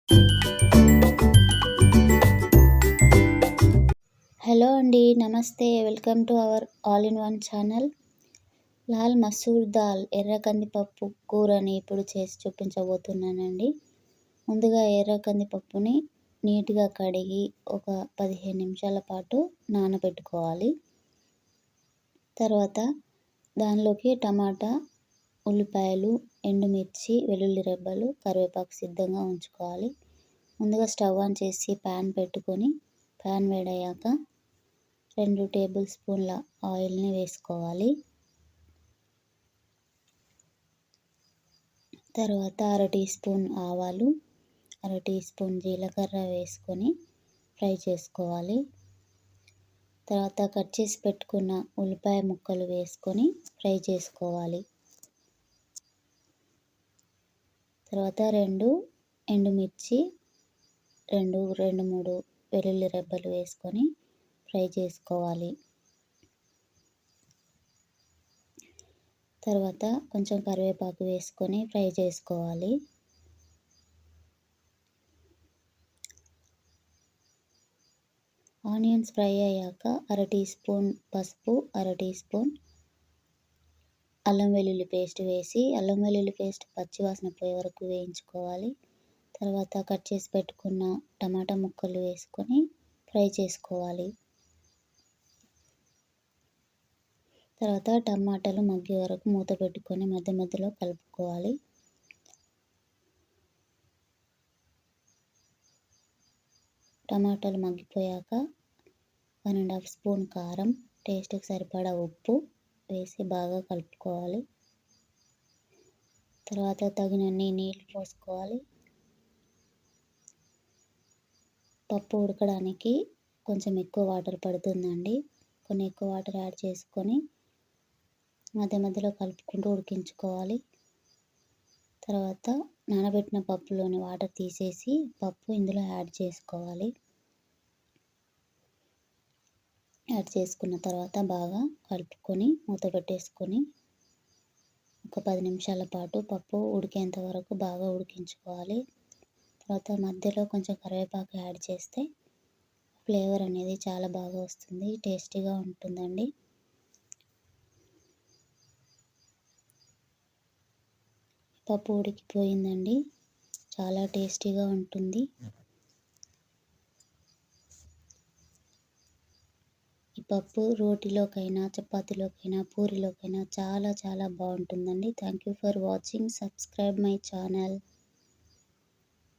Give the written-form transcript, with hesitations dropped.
Hello అండి, నమస్తే. Welcome to our all in one channel. Lal masoor dal ఎర్ర కందిపప్పు కూరని ఇప్పుడు చేసి చూపించబోతున్నానండి. ముందుగా ఎర్ర కందిపప్పుని నీట్గా కడిగి ఒక 15 నిమిషాల పాటు నానబెట్టుకోవాలి. తర్వాత దానిలోకి టమాటా, ఉల్లిపాయలు, ఎండుమిర్చి, వెల్లుల్లి రెబ్బలు, కరివేపాకు సిద్ధంగా ఉంచుకోవాలి. ముందుగా స్టవ్ ఆన్ చేసి ప్యాన్ పెట్టుకొని ప్యాన్ వేడయ్యాక 2 టేబుల్ స్పూన్ల ఆయిల్ని వేసుకోవాలి. తర్వాత అర టీ స్పూన్ ఆవాలు, అర టీ స్పూన్ జీలకర్ర వేసుకొని ఫ్రై చేసుకోవాలి. తర్వాత కట్ చేసి పెట్టుకున్న ఉల్లిపాయ ముక్కలు వేసుకొని ఫ్రై చేసుకోవాలి. తర్వాత 2 ఎండుమిర్చి, 3 వెల్లుల్లి రెబ్బలు వేసుకొని ఫ్రై చేసుకోవాలి. తర్వాత కొంచెం కరివేపాకు వేసుకొని ఫ్రై చేసుకోవాలి. ఆనియన్స్ ఫ్రై అయ్యాక అర టీ స్పూన్ పసుపు, అర టీ స్పూన్ అల్లం వెల్లుల్లి పేస్ట్ వేసి అల్లం వెల్లుల్లి పేస్ట్ పచ్చివాసన పోయే వరకు వేయించుకోవాలి. తర్వాత కట్ చేసి పెట్టుకున్న టమాటా ముక్కలు వేసుకొని ఫ్రై చేసుకోవాలి. తర్వాత టమాటాలు మగ్గే వరకు మూత పెట్టుకొని మధ్య మధ్యలో కలుపుకోవాలి. టమాటాలు మగ్గిపోయాక 1½ స్పూన్ కారం, టేస్ట్కి సరిపడా ఉప్పు వేసి బాగా కలుపుకోవాలి. తర్వాత తగినన్ని నీళ్ళు పోసుకోవాలి. పప్పు ఉడకడానికి కొంచెం ఎక్కువ వాటర్ పడుతుందండి. కొన్ని ఎక్కువ వాటర్ యాడ్ చేసుకొని మధ్య మధ్యలో కలుపుకుంటూ ఉడికించుకోవాలి. తర్వాత నానబెట్టిన పప్పులోని వాటర్ తీసేసి పప్పు ఇందులో యాడ్ చేసుకోవాలి. యాడ్ చేసుకున్న తర్వాత బాగా కలుపుకొని మూత పెట్టేసుకొని ఒక 10 నిమిషాల పాటు పప్పు ఉడికేంత వరకు బాగా ఉడికించుకోవాలి. తర్వాత మధ్యలో కొంచెం కరివేపాకు యాడ్ చేస్తే ఫ్లేవర్ అనేది చాలా బాగా వస్తుంది, టేస్టీగా ఉంటుందండి. పప్పు ఉడికిపోయిందండి, చాలా టేస్టీగా ఉంటుంది. ఈ పప్పు రోటీలోకైనా, చపాతీలోకైనా, పూరీలోకైనా చాలా చాలా బాగుంటుందండి. Thank you for watching. Subscribe my channel.